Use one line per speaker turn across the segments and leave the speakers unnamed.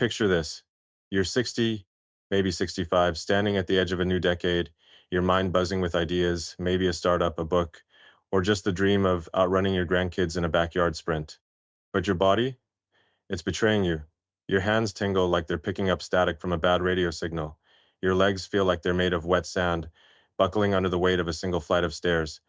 Picture this. You're 60, maybe 65, standing at the edge of a new decade, your mind buzzing with ideas, maybe a startup, a book, or just the dream of outrunning your grandkids in a backyard sprint. But your body? It's betraying you. Your hands tingle like they're picking up static from a bad radio signal. Your legs feel like they're made of wet sand, buckling under the weight of a single flight of stairs.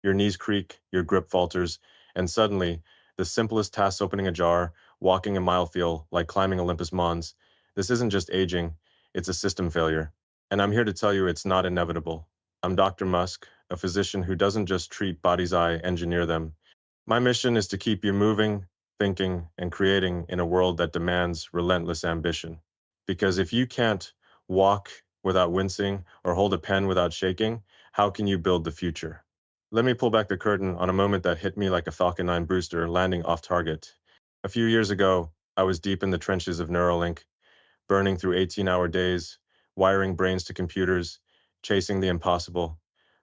Your knees creak, your grip falters, and suddenly, the simplest tasks opening a jar, walking a mile feel like climbing Olympus Mons. This isn't just aging, it's a system failure. And I'm here to tell you it's not inevitable. I'm Dr. Musk, a physician who doesn't just treat body's eye, engineer them. My mission is to keep you moving, thinking, and creating in a world that demands relentless ambition. Because if you can't walk without wincing or hold a pen without shaking, how can you build the future? Let me pull back the curtain on a moment that hit me like a Falcon 9 booster landing off target. A few years ago, I was deep in the trenches of Neuralink, burning through 18-hour days, wiring brains to computers, chasing the impossible.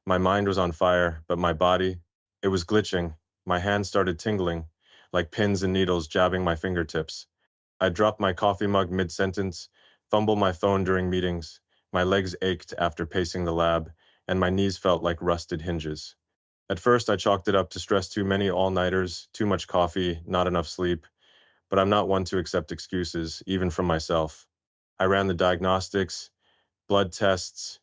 My mind was on fire, but my body, it was glitching. My hands started tingling, like pins and needles jabbing my fingertips. I dropped my coffee mug mid-sentence, fumbled my phone during meetings. My legs ached after pacing the lab, and my knees felt like rusted hinges. At first, I chalked it up to stress, too many all-nighters, too much coffee, not enough sleep. But I'm not one to accept excuses, even from myself. I ran the diagnostics, blood tests,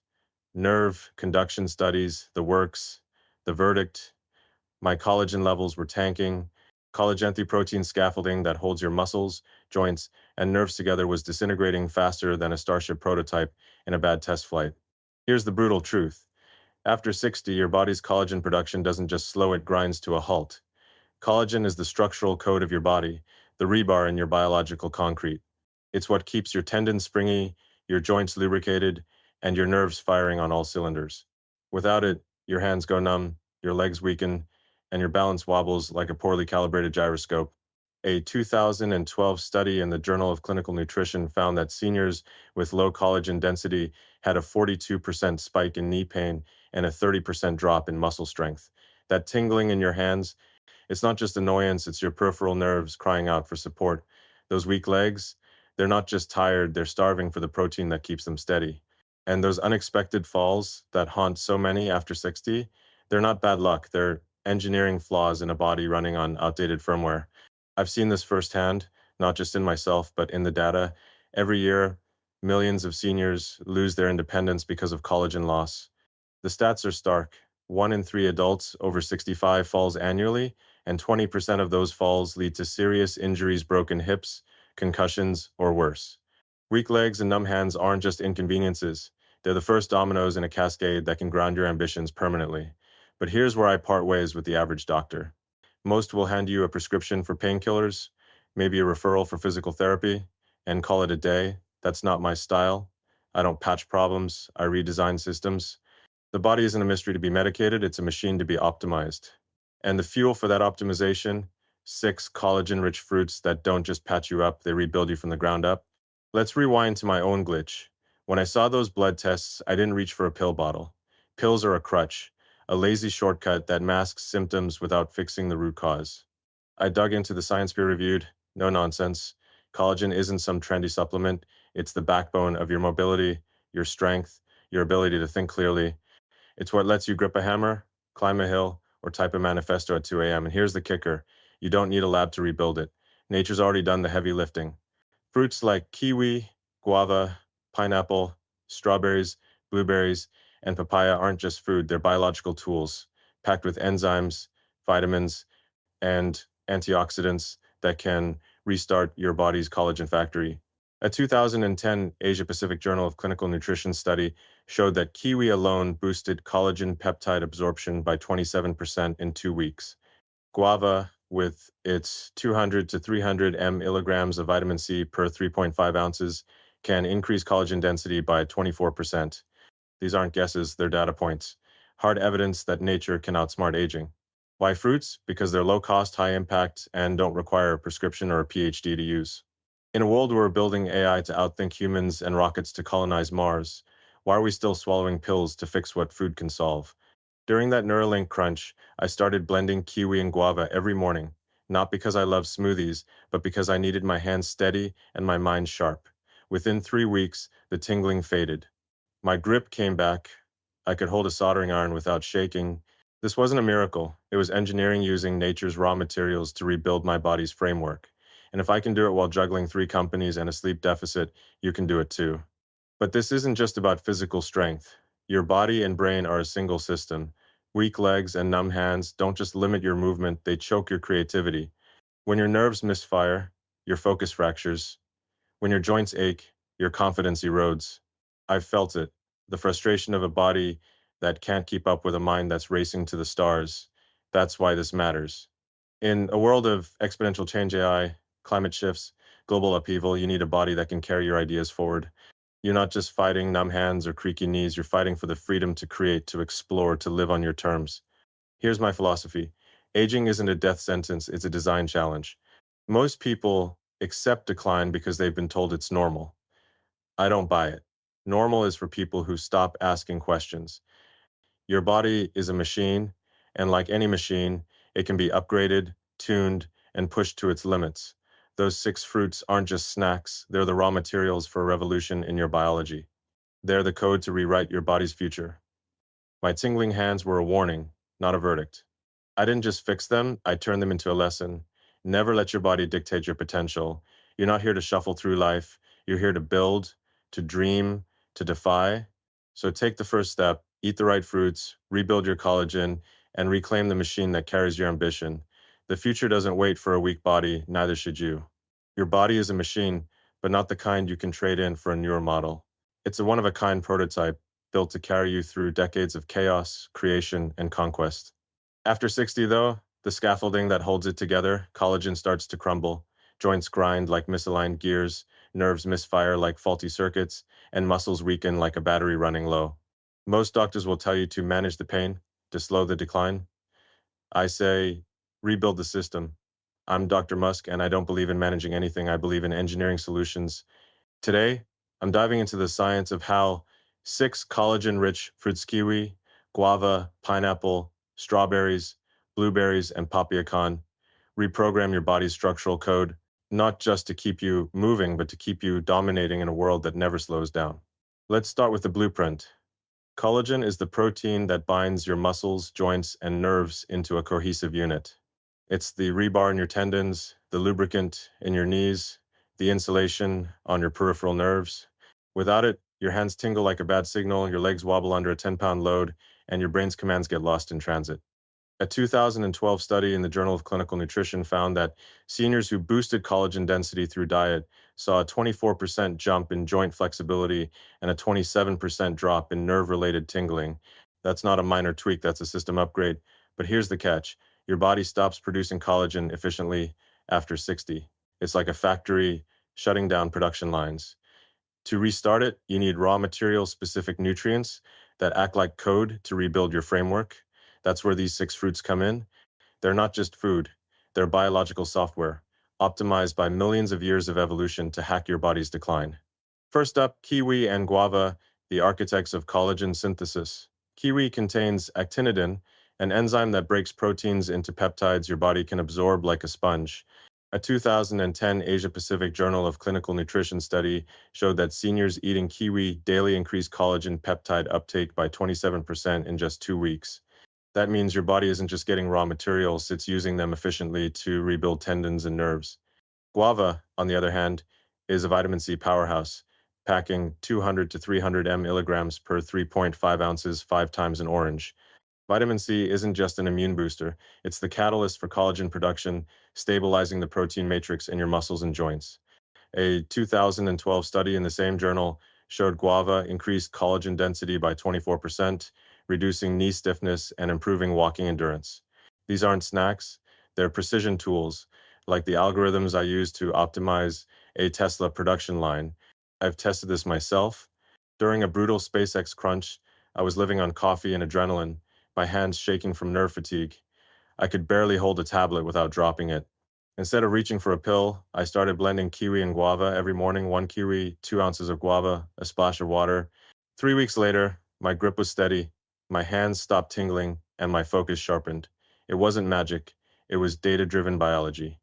nerve conduction studies, the works, the verdict. My collagen levels were tanking. Collagen protein scaffolding that holds your muscles, joints, and nerves together was disintegrating faster than a Starship prototype in a bad test flight. Here's the brutal truth. After 60, your body's collagen production doesn't just slow, it grinds to a halt. Collagen is the structural code of your body, the rebar in your biological concrete. It's what keeps your tendons springy, your joints lubricated, and your nerves firing on all cylinders. Without it, your hands go numb, your legs weaken, and your balance wobbles like a poorly calibrated gyroscope. A 2012 study in the Journal of Clinical Nutrition found that seniors with low collagen density had a 42% spike in knee pain and a 30% drop in muscle strength. That tingling in your hands, it's not just annoyance, it's your peripheral nerves crying out for support. Those weak legs, they're not just tired, they're starving for the protein that keeps them steady. And those unexpected falls that haunt so many after 60, they're not bad luck, they're engineering flaws in a body running on outdated firmware. I've seen this firsthand, not just in myself, but in the data. Every year, millions of seniors lose their independence because of collagen loss. The stats are stark. 1 in 3 adults over 65 falls annually, and 20% of those falls lead to serious injuries, broken hips, concussions, or worse. Weak legs and numb hands aren't just inconveniences. They're the first dominoes in a cascade that can ground your ambitions permanently. But here's where I part ways with the average doctor. Most will hand you a prescription for painkillers, maybe a referral for physical therapy, and call it a day. That's not my style. I don't patch problems, I redesign systems. The body isn't a mystery to be medicated, it's a machine to be optimized. And the fuel for that optimization, 6 collagen-rich fruits that don't just patch you up, they rebuild you from the ground up. Let's rewind to my own glitch. When I saw those blood tests, I didn't reach for a pill bottle. Pills are a crutch, a lazy shortcut that masks symptoms without fixing the root cause. I dug into the science peer-reviewed, no nonsense. Collagen isn't some trendy supplement, it's the backbone of your mobility, your strength, your ability to think clearly. It's what lets you grip a hammer, climb a hill, or type a manifesto at 2 a.m. And here's the kicker. You don't need a lab to rebuild it. Nature's already done the heavy lifting. Fruits like kiwi, guava, pineapple, strawberries, blueberries, and papaya aren't just food, they're biological tools, packed with enzymes, vitamins, and antioxidants that can restart your body's collagen factory. A 2010 Asia-Pacific Journal of Clinical Nutrition study showed that kiwi alone boosted collagen peptide absorption by 27% in 2 weeks. Guava, with its 200 to 300 milligrams of vitamin C per 3.5 ounces, can increase collagen density by 24%. These aren't guesses, they're data points. Hard evidence that nature can outsmart aging. Why fruits? Because they're low cost, high impact, and don't require a prescription or a PhD to use. In a world where we're building AI to outthink humans and rockets to colonize Mars, why are we still swallowing pills to fix what food can solve? During that Neuralink crunch, I started blending kiwi and guava every morning. not because I love smoothies, but because I needed my hands steady and my mind sharp. Within 3 weeks, the tingling faded. My grip came back. I could hold a soldering iron without shaking. This wasn't a miracle. It was engineering using nature's raw materials to rebuild my body's framework. And if I can do it while juggling 3 companies and a sleep deficit, you can do it too. But this isn't just about physical strength. Your body and brain are a single system. Weak legs and numb hands don't just limit your movement, they choke your creativity. When your nerves misfire, your focus fractures. When your joints ache, your confidence erodes. I've felt it. The frustration of a body that can't keep up with a mind that's racing to the stars. That's why this matters. In a world of exponential change AI, climate shifts, global upheaval, you need a body that can carry your ideas forward. You're not just fighting numb hands or creaky knees, you're fighting for the freedom to create, to explore, to live on your terms. Here's my philosophy. Aging isn't a death sentence, it's a design challenge. Most people accept decline because they've been told it's normal. I don't buy it. Normal is for people who stop asking questions. Your body is a machine, and like any machine, it can be upgraded, tuned, and pushed to its limits. Those 6 fruits aren't just snacks, they're the raw materials for a revolution in your biology. They're the code to rewrite your body's future. My tingling hands were a warning, not a verdict. I didn't just fix them, I turned them into a lesson. Never let your body dictate your potential. You're not here to shuffle through life. You're here to build, to dream, to defy. So take the first step, eat the right fruits, rebuild your collagen, and reclaim the machine that carries your ambition. The future doesn't wait for a weak body, neither should you. Your body is a machine, but not the kind you can trade in for a newer model. It's a one-of-a-kind prototype built to carry you through decades of chaos, creation, and conquest. After 60, though, the scaffolding that holds it together, collagen starts to crumble. Joints grind like misaligned gears, nerves misfire like faulty circuits, and muscles weaken like a battery running low. Most doctors will tell you to manage the pain, to slow the decline. I say, rebuild the system. I'm Dr. Musk, and I don't believe in managing anything. I believe in engineering solutions. Today, I'm diving into the science of how 6 collagen-rich fruits kiwi, guava, pineapple, strawberries, blueberries, and papaya reprogram your body's structural code, not just to keep you moving, but to keep you dominating in a world that never slows down. Let's start with the blueprint. Collagen is the protein that binds your muscles, joints, and nerves into a cohesive unit. It's the rebar in your tendons, the lubricant in your knees, the insulation on your peripheral nerves. Without it, your hands tingle like a bad signal, your legs wobble under a 10-pound load, and your brain's commands get lost in transit. A 2012 study in the Journal of Clinical Nutrition found that seniors who boosted collagen density through diet saw a 24% jump in joint flexibility and a 27% drop in nerve-related tingling. That's not a minor tweak, that's a system upgrade. But here's the catch. Your body stops producing collagen efficiently after 60. It's like a factory shutting down production lines. To restart it, you need raw material specific nutrients that act like code to rebuild your framework. That's where these 6 fruits come in. They're not just food, they're biological software, optimized by millions of years of evolution to hack your body's decline. First up, kiwi and guava, the architects of collagen synthesis. Kiwi contains actinidin, an enzyme that breaks proteins into peptides your body can absorb like a sponge. A 2010 Asia-Pacific Journal of Clinical Nutrition study showed that seniors eating kiwi daily increased collagen peptide uptake by 27% in just 2 weeks. That means your body isn't just getting raw materials, it's using them efficiently to rebuild tendons and nerves. Guava, on the other hand, is a vitamin C powerhouse, packing 200 to 300 milligrams per 3.5 ounces 5 times an orange. Vitamin C isn't just an immune booster, it's the catalyst for collagen production, stabilizing the protein matrix in your muscles and joints. A 2012 study in the same journal showed guava increased collagen density by 24%, reducing knee stiffness and improving walking endurance. These aren't snacks, they're precision tools, like the algorithms I use to optimize a Tesla production line. I've tested this myself. During a brutal SpaceX crunch, I was living on coffee and adrenaline, my hands shaking from nerve fatigue. I could barely hold a tablet without dropping it. Instead of reaching for a pill, I started blending kiwi and guava every morning, 1 kiwi, 2 ounces of guava, a splash of water. 3 weeks later, my grip was steady, my hands stopped tingling, and my focus sharpened. It wasn't magic. it was data-driven biology.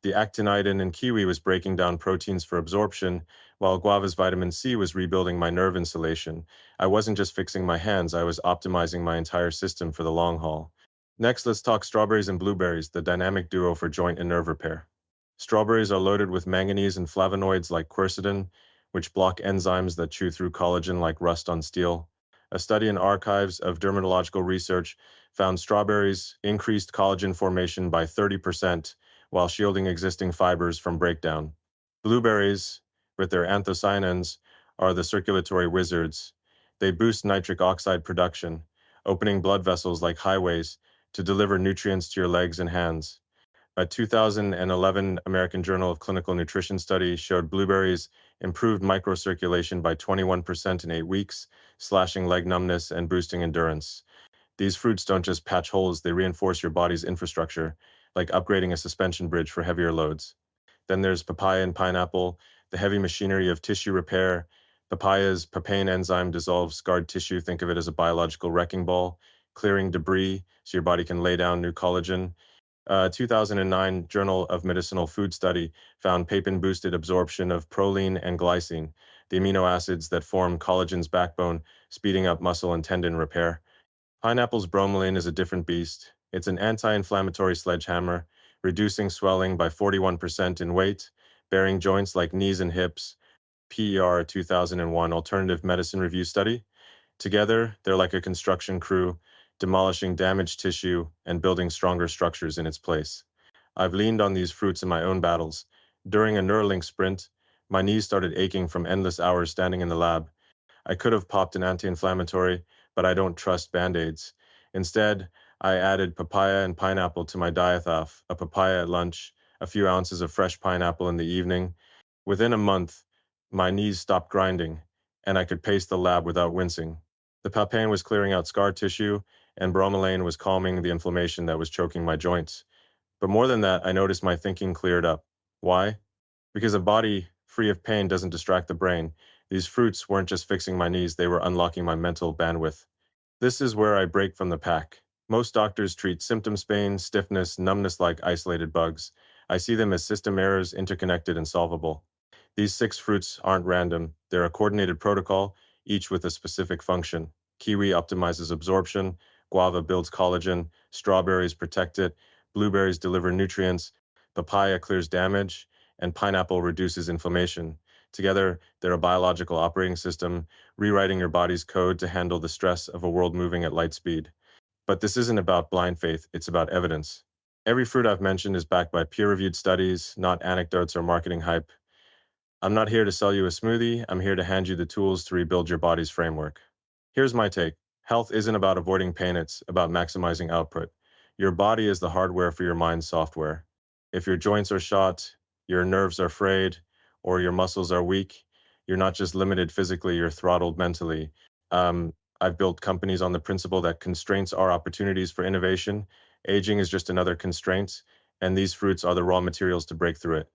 The actinidin in kiwi was breaking down proteins for absorption, while guava's vitamin C was rebuilding my nerve insulation. I wasn't just fixing my hands, I was optimizing my entire system for the long haul. Next, let's talk strawberries and blueberries, the dynamic duo for joint and nerve repair. Strawberries are loaded with manganese and flavonoids like quercetin, which block enzymes that chew through collagen like rust on steel. A study in Archives of Dermatological Research found strawberries increased collagen formation by 30% while shielding existing fibers from breakdown. Blueberries, with their anthocyanins, are the circulatory wizards. They boost nitric oxide production, opening blood vessels like highways to deliver nutrients to your legs and hands. A 2011 American Journal of Clinical Nutrition study showed blueberries improved microcirculation by 21% in 8 weeks, slashing leg numbness and boosting endurance. These fruits don't just patch holes, they reinforce your body's infrastructure, like upgrading a suspension bridge for heavier loads. Then there's papaya and pineapple, the heavy machinery of tissue repair. Papaya's papain enzyme dissolves scarred tissue. Think of it as a biological wrecking ball, clearing debris so your body can lay down new collagen. A 2009 Journal of Medicinal Food study found papain boosted absorption of proline and glycine, the amino acids that form collagen's backbone, speeding up muscle and tendon repair. Pineapple's bromelain is a different beast. It's an anti-inflammatory sledgehammer, reducing swelling by 41% in weight, bearing joints like knees and hips. PER 2001 Alternative Medicine Review study. Together, they're like a construction crew, demolishing damaged tissue and building stronger structures in its place. I've leaned on these fruits in my own battles. During a Neuralink sprint, my knees started aching from endless hours standing in the lab. I could have popped an anti-inflammatory, but I don't trust Band-Aids. Instead, I added papaya and pineapple to my diethoff, a papaya at lunch, a few ounces of fresh pineapple in the evening. Within a month, my knees stopped grinding, and I could pace the lab without wincing. The papain was clearing out scar tissue, and bromelain was calming the inflammation that was choking my joints. But more than that, I noticed my thinking cleared up. Why? Because a body free of pain doesn't distract the brain. These fruits weren't just fixing my knees, they were unlocking my mental bandwidth. This is where I break from the pack. Most doctors treat symptoms, pain, stiffness, numbness like isolated bugs. I see them as system errors, interconnected and solvable. These 6 fruits aren't random. They're a coordinated protocol, each with a specific function. Kiwi optimizes absorption, guava builds collagen, strawberries protect it, blueberries deliver nutrients, papaya clears damage, and pineapple reduces inflammation. Together, they're a biological operating system, rewriting your body's code to handle the stress of a world moving at light speed. But this isn't about blind faith, it's about evidence. Every fruit I've mentioned is backed by peer-reviewed studies, not anecdotes or marketing hype. I'm not here to sell you a smoothie, I'm here to hand you the tools to rebuild your body's framework. Here's my take. Health isn't about avoiding pain, it's about maximizing output. Your body is the hardware for your mind's software. If your joints are shot, your nerves are frayed, or your muscles are weak, you're not just limited physically, you're throttled mentally. Um, I've built companies on the principle that constraints are opportunities for innovation. Aging is just another constraint, and these fruits are the raw materials to break through it.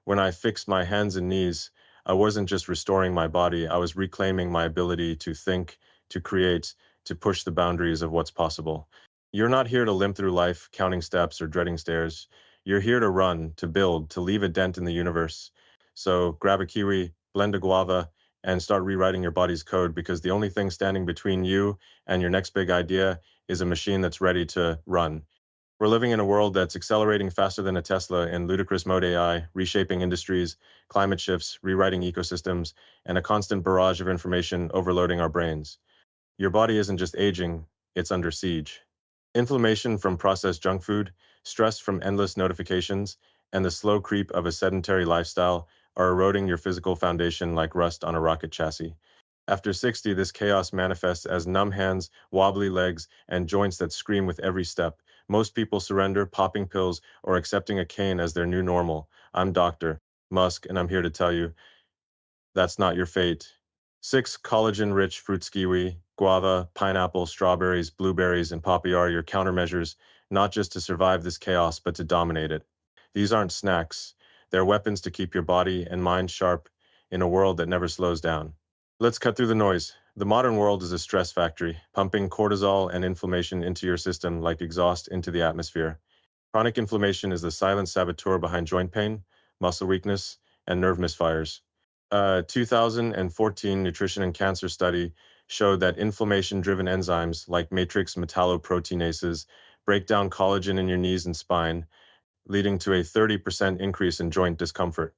When I fixed my hands and knees, I wasn't just restoring my body, I was reclaiming my ability to think, to create, to push the boundaries of what's possible. You're not here to limp through life counting steps or dreading stairs. You're here to run, to build, to leave a dent in the universe. So grab a kiwi, blend a guava, and start rewriting your body's code, because the only thing standing between you and your next big idea is a machine that's ready to run. We're living in a world that's accelerating faster than a Tesla in ludicrous mode AI, reshaping industries, climate shifts, rewriting ecosystems, and a constant barrage of information overloading our brains. Your body isn't just aging, it's under siege. Inflammation from processed junk food, stress from endless notifications, and the slow creep of a sedentary lifestyle are eroding your physical foundation like rust on a rocket chassis. After 60, this chaos manifests as numb hands, wobbly legs, and joints that scream with every step. Most people surrender, popping pills, or accepting a cane as their new normal. I'm Dr. Musk, and I'm here to tell you that's not your fate. 6 collagen-rich fruits: kiwi, guava, pineapple, strawberries, blueberries, and papaya are your countermeasures, not just to survive this chaos, but to dominate it. These aren't snacks. They're weapons to keep your body and mind sharp in a world that never slows down. Let's cut through the noise. The modern world is a stress factory, pumping cortisol and inflammation into your system like exhaust into the atmosphere. Chronic inflammation is the silent saboteur behind joint pain, muscle weakness, and nerve misfires. A 2014 nutrition and cancer study showed that inflammation-driven enzymes like matrix metalloproteinases break down collagen in your knees and spine, leading to a 30% increase in joint discomfort.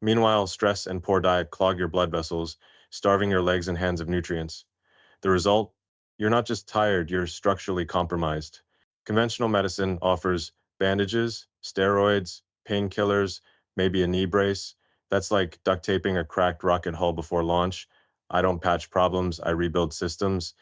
Meanwhile, stress and poor diet clog your blood vessels, starving your legs and hands of nutrients. The result? You're not just tired, you're structurally compromised. Conventional medicine offers bandages, steroids, painkillers, maybe a knee brace. That's like duct taping a cracked rocket hull before launch. I don't patch problems, I rebuild systems.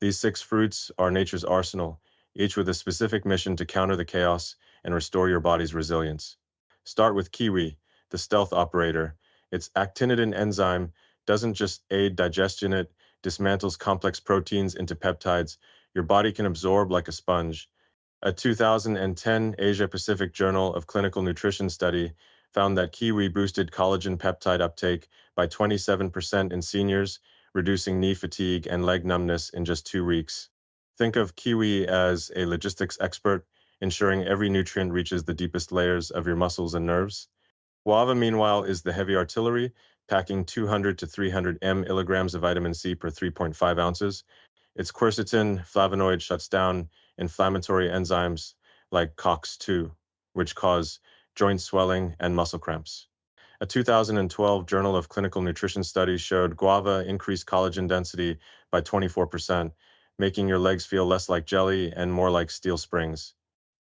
These six fruits are nature's arsenal, each with a specific mission to counter the chaos and restore your body's resilience. Start with kiwi, the stealth operator. Its actinidin enzyme doesn't just aid digestion, it dismantles complex proteins into peptides your body can absorb like a sponge. A 2010 Asia Pacific Journal of Clinical Nutrition study found that kiwi boosted collagen peptide uptake by 27% in seniors, reducing knee fatigue and leg numbness in just 2 weeks. Think of kiwi as a logistics expert, ensuring every nutrient reaches the deepest layers of your muscles and nerves. Guava, meanwhile, is the heavy artillery, packing 200 to 300 milligrams of vitamin C per 3.5 ounces. Its quercetin flavonoid shuts down inflammatory enzymes like COX-2, which cause joint swelling and muscle cramps. A 2012 Journal of Clinical Nutrition study showed guava increased collagen density by 24%, making your legs feel less like jelly and more like steel springs.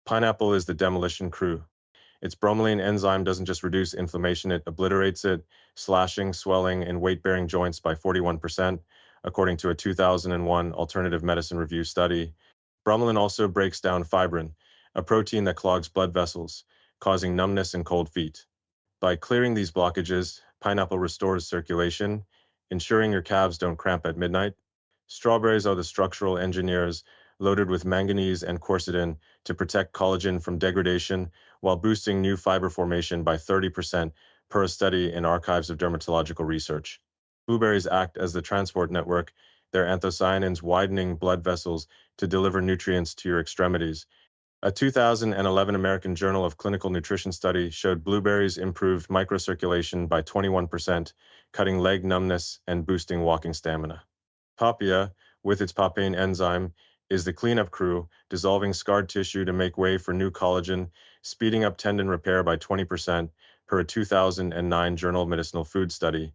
Pineapple is the demolition crew. Its bromelain enzyme doesn't just reduce inflammation, it obliterates it, slashing, swelling, and weight-bearing joints by 41%, according to a 2001 Alternative Medicine Review study. Bromelain also breaks down fibrin, a protein that clogs blood vessels, causing numbness and cold feet. By clearing these blockages, pineapple restores circulation, ensuring your calves don't cramp at midnight. Strawberries are the structural engineers loaded with manganese and quercetin to protect collagen from degradation while boosting new fiber formation by 30% per a study in Archives of Dermatological Research. Blueberries act as the transport network, their anthocyanins widening blood vessels to deliver nutrients to your extremities. A 2011 American Journal of Clinical Nutrition study showed blueberries improved microcirculation by 21%, cutting leg numbness and boosting walking stamina. Papaya, with its papain enzyme, is the cleanup crew, dissolving scarred tissue to make way for new collagen, speeding up tendon repair by 20%, per a 2009 Journal of Medicinal Food study.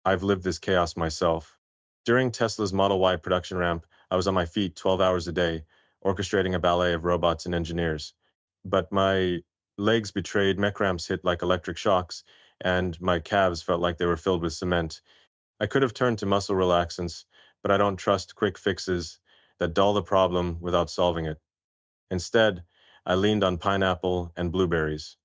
I've lived this chaos myself. During Tesla's Model Y production ramp, I was on my feet 12 hours a day, orchestrating a ballet of robots and engineers. But my legs betrayed, mech cramps hit like electric shocks, and my calves felt like they were filled with cement. I could have turned to muscle relaxants, but I don't trust quick fixes that dull the problem without solving it. Instead, I leaned on pineapple and blueberries.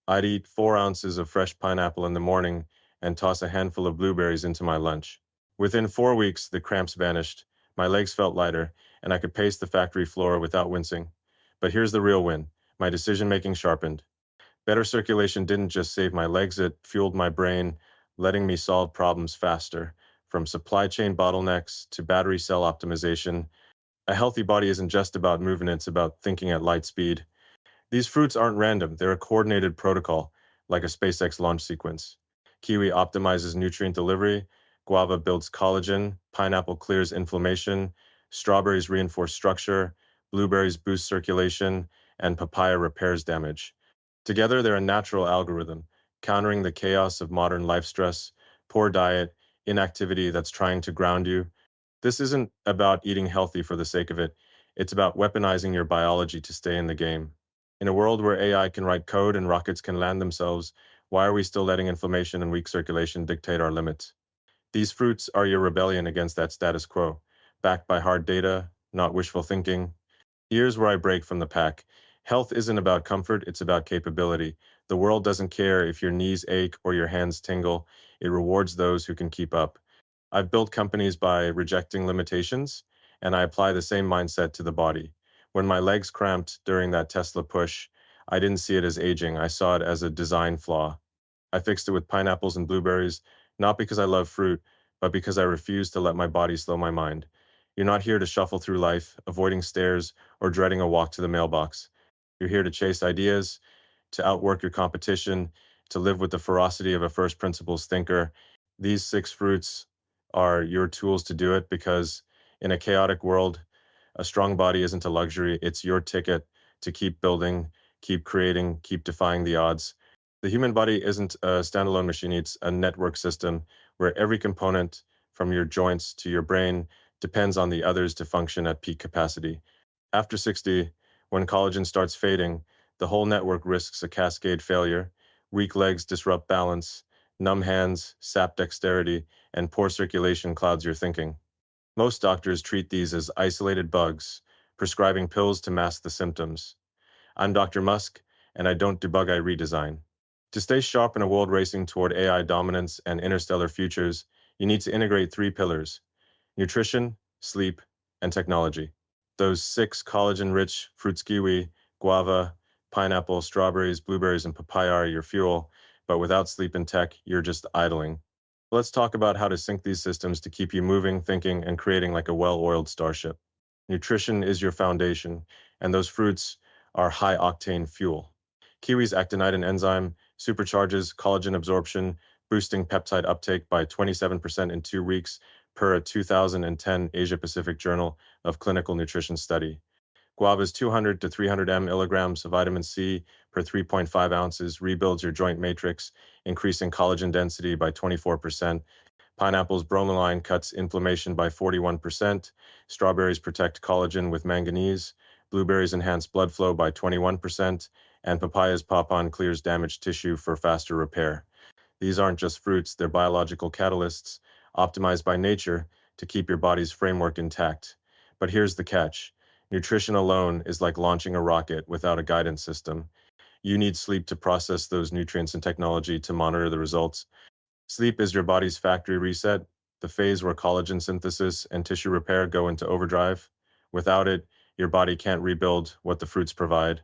I'd eat 4 ounces of fresh pineapple in the morning and toss a handful of blueberries into my lunch. Within 4 weeks, the cramps vanished, my legs felt lighter, and I could pace the factory floor without wincing. But here's the real win. My decision-making sharpened. Better circulation didn't just save my legs, it fueled my brain, letting me solve problems faster, from supply chain bottlenecks to battery cell optimization. A healthy body isn't just about movement, it's about thinking at light speed. These fruits aren't random, they're a coordinated protocol, like a SpaceX launch sequence. Kiwi optimizes nutrient delivery, guava builds collagen, pineapple clears inflammation, strawberries reinforce structure, blueberries boost circulation, and papaya repairs damage. Together, they're a natural algorithm, countering the chaos of modern life stress, poor diet, inactivity that's trying to ground you. This isn't about eating healthy for the sake of it. It's about weaponizing your biology to stay in the game. In a world where AI can write code and rockets can land themselves, why are we still letting inflammation and weak circulation dictate our limits? These fruits are your rebellion against that status quo, backed by hard data, not wishful thinking. Here's where I break from the pack. Health isn't about comfort, it's about capability. The world doesn't care if your knees ache or your hands tingle. It rewards those who can keep up. I've built companies by rejecting limitations, and I apply the same mindset to the body. When my legs cramped during that Tesla push, I didn't see it as aging. I saw it as a design flaw. I fixed it with pineapples and blueberries, not because I love fruit, but because I refuse to let my body slow my mind. You're not here to shuffle through life, avoiding stairs or dreading a walk to the mailbox. You're here to chase ideas, to outwork your competition, to live with the ferocity of a first principles thinker. These six fruits are your tools to do it because in a chaotic world, a strong body isn't a luxury. It's your ticket to keep building, keep creating, keep defying the odds. The human body isn't a standalone machine, it's a network system where every component, from your joints to your brain, depends on the others to function at peak capacity. After 60, when collagen starts fading, the whole network risks a cascade failure. Weak legs disrupt balance, numb hands sap dexterity, and poor circulation clouds your thinking. Most doctors treat these as isolated bugs, prescribing pills to mask the symptoms. I'm Dr. Musk, and I don't debug, I redesign. To stay sharp in a world racing toward AI dominance and interstellar futures, you need to integrate three pillars: nutrition, sleep, and technology. Those six collagen-rich fruits: kiwi, guava, pineapple, strawberries, blueberries, and papaya are your fuel, but without sleep and tech, you're just idling. Let's talk about how to sync these systems to keep you moving, thinking, and creating like a well-oiled starship. Nutrition is your foundation, and those fruits are high-octane fuel. Kiwi's actinidin enzyme supercharges collagen absorption, boosting peptide uptake by 27% in 2 weeks per a 2010 Asia-Pacific Journal of Clinical Nutrition study. Guava's 200 to 300 milligrams of vitamin C per 3.5 ounces rebuilds your joint matrix, increasing collagen density by 24%. Pineapple's bromelain cuts inflammation by 41%. Strawberries protect collagen with manganese. Blueberries enhance blood flow by 21%. And papaya's papain clears damaged tissue for faster repair. These aren't just fruits, they're biological catalysts, optimized by nature to keep your body's framework intact. But here's the catch. Nutrition alone is like launching a rocket without a guidance system. You need sleep to process those nutrients and technology to monitor the results. Sleep is your body's factory reset, the phase where collagen synthesis and tissue repair go into overdrive. Without it, your body can't rebuild what the fruits provide.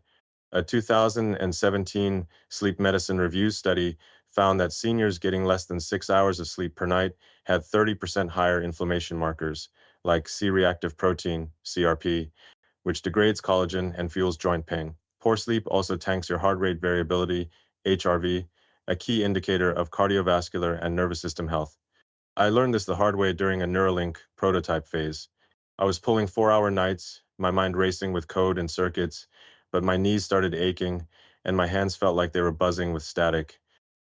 A 2017 Sleep Medicine Review study found that seniors getting less than 6 hours of sleep per night had 30% higher inflammation markers, like C-reactive protein, CRP, which degrades collagen and fuels joint pain. Poor sleep also tanks your heart rate variability, HRV, a key indicator of cardiovascular and nervous system health. I learned this the hard way during a Neuralink prototype phase. I was pulling 4-hour nights, my mind racing with code and circuits, but my knees started aching and my hands felt like they were buzzing with static.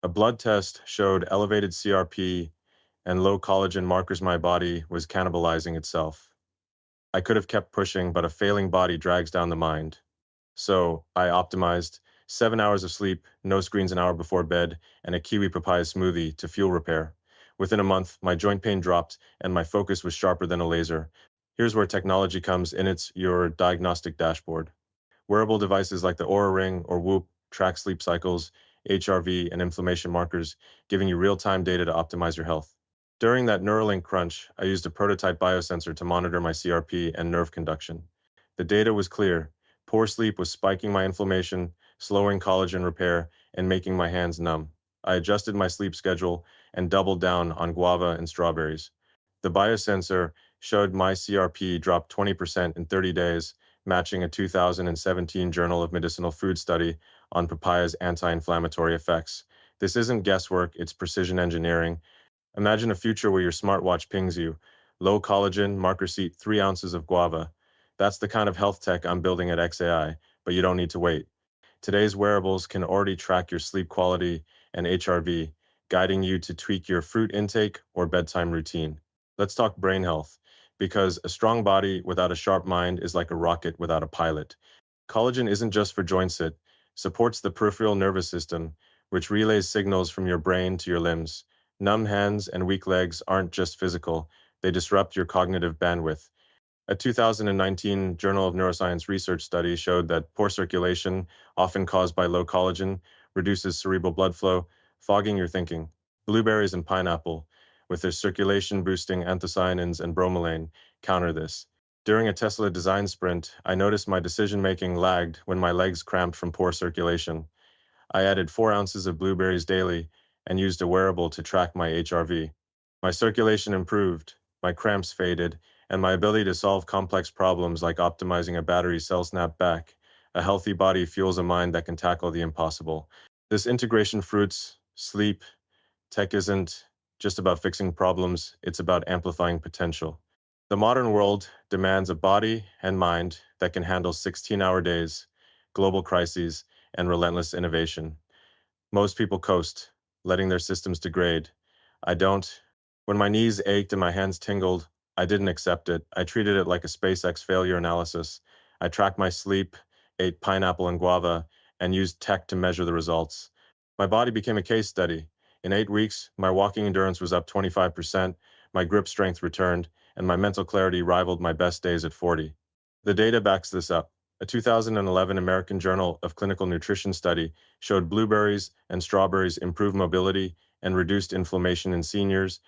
A blood test showed elevated CRP and low collagen markers. My body was cannibalizing itself. I could have kept pushing, but a failing body drags down the mind. So I optimized 7 hours of sleep, no screens an hour before bed, and a kiwi papaya smoothie to fuel repair. Within a month, my joint pain dropped and my focus was sharper than a laser. Here's where technology comes in. It's your diagnostic dashboard. Wearable devices like the Oura Ring or Whoop track sleep cycles, HRV, and inflammation markers, giving you real-time data to optimize your health. During that Neuralink crunch, I used a prototype biosensor to monitor my CRP and nerve conduction. The data was clear. Poor sleep was spiking my inflammation, slowing collagen repair, and making my hands numb. I adjusted my sleep schedule and doubled down on guava and strawberries. The biosensor showed my CRP dropped 20% in 30 days, matching a 2017 Journal of Medicinal Food study on papaya's anti-inflammatory effects. This isn't guesswork, it's precision engineering. Imagine a future where your smartwatch pings you, low collagen, marker seat, 3 ounces of guava. That's the kind of health tech I'm building at XAI, but you don't need to wait. Today's wearables can already track your sleep quality and HRV, guiding you to tweak your fruit intake or bedtime routine. Let's talk brain health, because a strong body without a sharp mind is like a rocket without a pilot. Collagen isn't just for joints, it supports the peripheral nervous system, which relays signals from your brain to your limbs. Numb hands and weak legs aren't just physical, they disrupt your cognitive bandwidth. A 2019 Journal of Neuroscience research study showed that poor circulation, often caused by low collagen, reduces cerebral blood flow, fogging your thinking. Blueberries and pineapple, with their circulation-boosting anthocyanins and bromelain, counter this. During a Tesla design sprint, I noticed my decision-making lagged when my legs cramped from poor circulation. I added 4 ounces of blueberries daily and used a wearable to track my HRV. My circulation improved, my cramps faded, and my ability to solve complex problems like optimizing a battery cell snapped back. A healthy body fuels a mind that can tackle the impossible. This integration fruits, sleep, tech isn't just about fixing problems, it's about amplifying potential. The modern world demands a body and mind that can handle 16-hour days, global crises, and relentless innovation. Most people coast, letting their systems degrade. I don't. When my knees ached and my hands tingled, I didn't accept it. I treated it like a SpaceX failure analysis. I tracked my sleep, ate pineapple and guava, and used tech to measure the results. My body became a case study. In 8 weeks, my walking endurance was up 25%, my grip strength returned, and my mental clarity rivaled my best days at 40. The data backs this up. A 2011 American Journal of Clinical Nutrition study showed blueberries and strawberries improve mobility and reduced inflammation in seniors,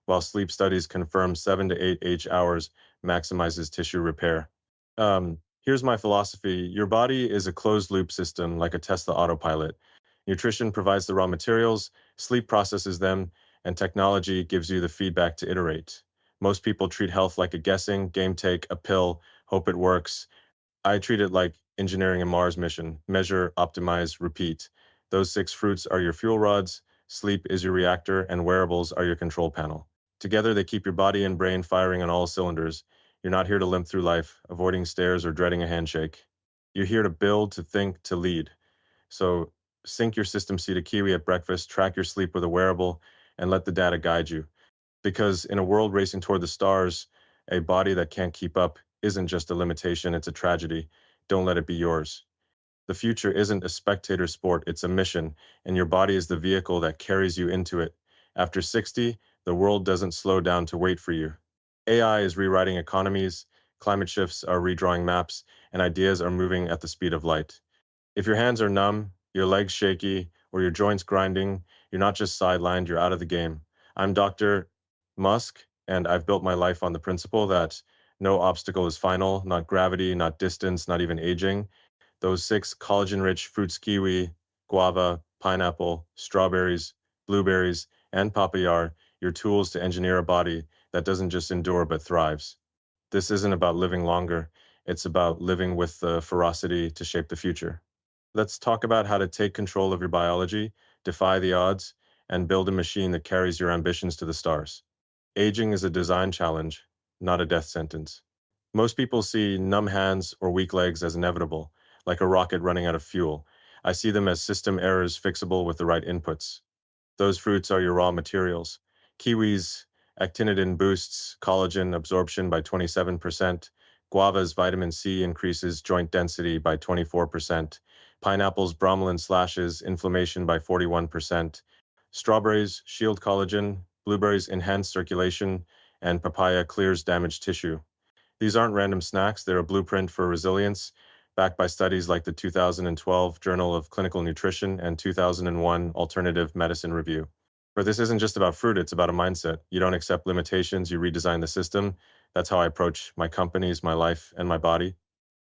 while sleep studies confirm 7 to 8 hours maximizes tissue repair. Here's my philosophy. Your body is a closed loop system like a Tesla autopilot. Nutrition provides the raw materials, sleep processes them, and technology gives you the feedback to iterate. Most people treat health like a guessing game, take a pill, hope it works. I treat it like engineering a Mars mission: measure, optimize, repeat. Those six fruits are your fuel rods, sleep is your reactor, and wearables are your control panel. Together, they keep your body and brain firing on all cylinders. You're not here to limp through life, avoiding stairs or dreading a handshake. You're here to build, to think, to lead. So sync your system seat a kiwi at breakfast, track your sleep with a wearable, and let the data guide you. Because in a world racing toward the stars, a body that can't keep up isn't just a limitation, it's a tragedy. Don't let it be yours. The future isn't a spectator sport, it's a mission, and your body is the vehicle that carries you into it. After 60, the world doesn't slow down to wait for you. AI is rewriting economies, climate shifts are redrawing maps, and ideas are moving at the speed of light. If your hands are numb, your legs shaky, or your joints grinding, you're not just sidelined, you're out of the game. I'm Dr. Musk, and I've built my life on the principle that no obstacle is final, not gravity, not distance, not even aging. Those six collagen-rich fruits: kiwi, guava, pineapple, strawberries, blueberries, and papaya are your tools to engineer a body that doesn't just endure but thrives. This isn't about living longer, it's about living with the ferocity to shape the future. Let's talk about how to take control of your biology, defy the odds, and build a machine that carries your ambitions to the stars. Aging is a design challenge, not a death sentence. Most people see numb hands or weak legs as inevitable, like a rocket running out of fuel. I see them as system errors fixable with the right inputs. Those fruits are your raw materials. Kiwis, actinitin boosts collagen absorption by 27%. Guava's vitamin C increases joint density by 24%. Pineapple's bromelain slashes inflammation by 41%. Strawberries shield collagen. Blueberries enhance circulation. And papaya clears damaged tissue. These aren't random snacks, they're a blueprint for resilience, backed by studies like the 2012 Journal of Clinical Nutrition and 2001 Alternative Medicine Review. But this isn't just about fruit, it's about a mindset. You don't accept limitations, you redesign the system. That's how I approach my companies, my life, and my body.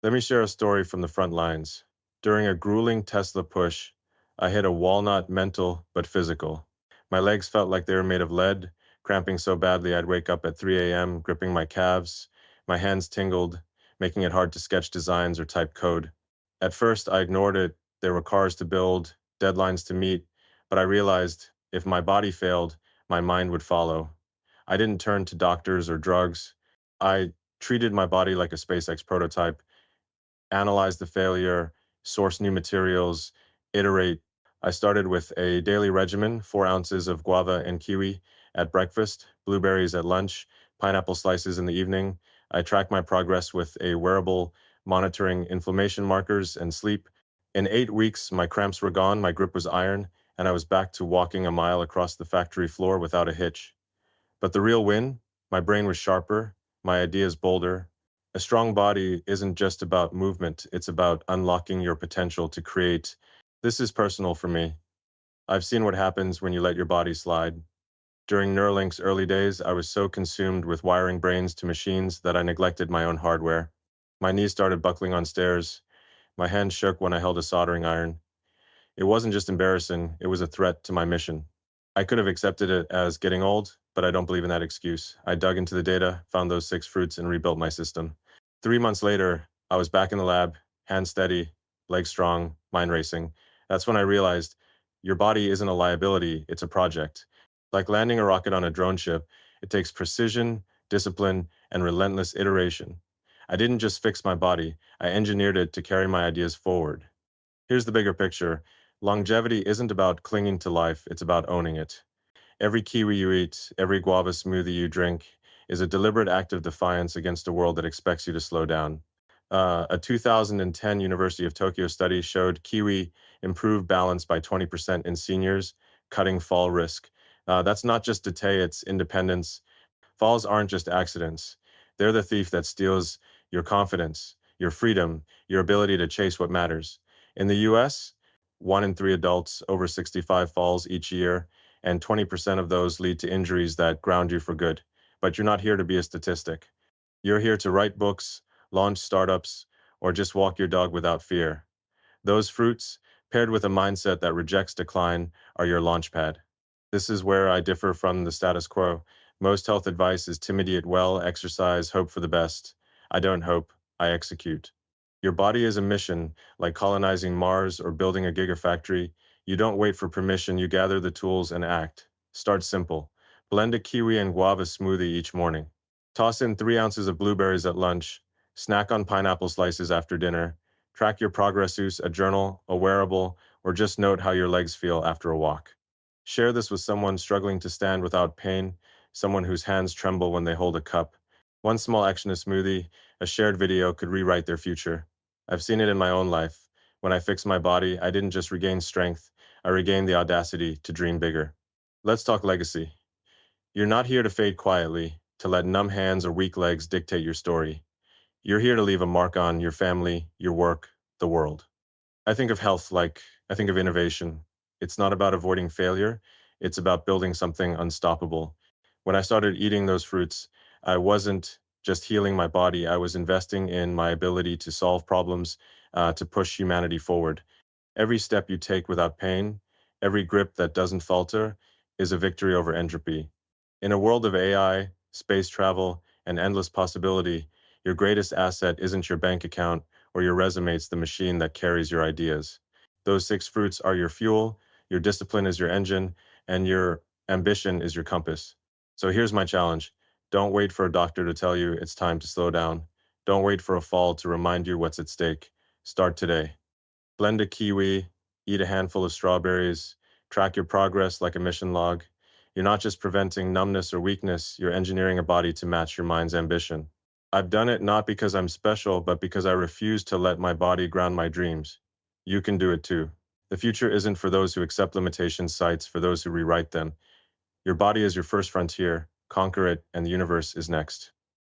Let me share a story from the front lines. During a grueling Tesla push, I hit a walnut, mental but physical. My legs felt like they were made of lead, cramping so badly I'd wake up at 3 a.m., gripping my calves. My hands tingled, making it hard to sketch designs or type code. At first, I ignored it. There were cars to build, deadlines to meet, but I realized if my body failed, my mind would follow. I didn't turn to doctors or drugs. I treated my body like a SpaceX prototype: analyze the failure, source new materials, iterate. I started with a daily regimen: 4 ounces of guava and kiwi at breakfast, blueberries at lunch, pineapple slices in the evening. I tracked my progress with a wearable monitoring inflammation markers and sleep. In 8 weeks, my cramps were gone, my grip was iron, and I was back to walking a mile across the factory floor without a hitch. But the real win: my brain was sharper, my ideas bolder. A strong body isn't just about movement, it's about unlocking your potential to create. This is personal for me. I've seen what happens when you let your body slide. During Neuralink's early days, I was so consumed with wiring brains to machines that I neglected my own hardware. My knees started buckling on stairs. My hands shook when I held a soldering iron. It wasn't just embarrassing, it was a threat to my mission. I could have accepted it as getting old, but I don't believe in that excuse. I dug into the data, found those six fruits, and rebuilt my system. 3 months later, I was back in the lab, hands steady, leg strong, mind racing. That's when I realized your body isn't a liability, it's a project. Like landing a rocket on a drone ship, it takes precision, discipline, and relentless iteration. I didn't just fix my body, I engineered it to carry my ideas forward. Here's the bigger picture. Longevity isn't about clinging to life, it's about owning it. Every kiwi you eat, every guava smoothie you drink, is a deliberate act of defiance against a world that expects you to slow down. A 2010 University of Tokyo study showed kiwi improved balance by 20% in seniors, cutting fall risk. That's not just decay, it's independence. Falls aren't just accidents. They're the thief that steals your confidence, your freedom, your ability to chase what matters. In the US, 1 in 3 adults over 65 falls each year, and 20% of those lead to injuries that ground you for good. But you're not here to be a statistic. You're here to write books, launch startups, or just walk your dog without fear. Those fruits, paired with a mindset that rejects decline, are your launchpad. This is where I differ from the status quo. Most health advice is timid eat well, exercise, hope for the best. I don't hope, I execute. Your body is a mission, like colonizing Mars or building a gigafactory. You don't wait for permission, you gather the tools and act. Start simple. Blend a kiwi and guava smoothie each morning. Toss in 3 ounces of blueberries at lunch. Snack on pineapple slices after dinner. Track your progress, use a journal, a wearable, or just note how your legs feel after a walk. Share this with someone struggling to stand without pain, someone whose hands tremble when they hold a cup. One small action, a smoothie, a shared video could rewrite their future. I've seen it in my own life. When I fixed my body, I didn't just regain strength, I regained the audacity to dream bigger. Let's talk legacy. You're not here to fade quietly, to let numb hands or weak legs dictate your story. You're here to leave a mark on your family, your work, the world. I think of health like I think of innovation. It's not about avoiding failure, it's about building something unstoppable. When I started eating those fruits, I wasn't just healing my body, I was investing in my ability to solve problems, to push humanity forward. Every step you take without pain, every grip that doesn't falter, is a victory over entropy. In a world of AI, space travel, and endless possibility, your greatest asset isn't your bank account or your resume, it's the machine that carries your ideas. Those 6 fruits are your fuel, your discipline is your engine, and your ambition is your compass. So here's my challenge. Don't wait for a doctor to tell you it's time to slow down. Don't wait for a fall to remind you what's at stake. Start today. Blend a kiwi, eat a handful of strawberries, track your progress like a mission log. You're not just preventing numbness or weakness, you're engineering a body to match your mind's ambition. I've done it not because I'm special, but because I refuse to let my body ground my dreams. You can do it too. The future isn't for those who accept limitations, sites for those who rewrite them. Your body is your first frontier. Conquer it, and the universe is next.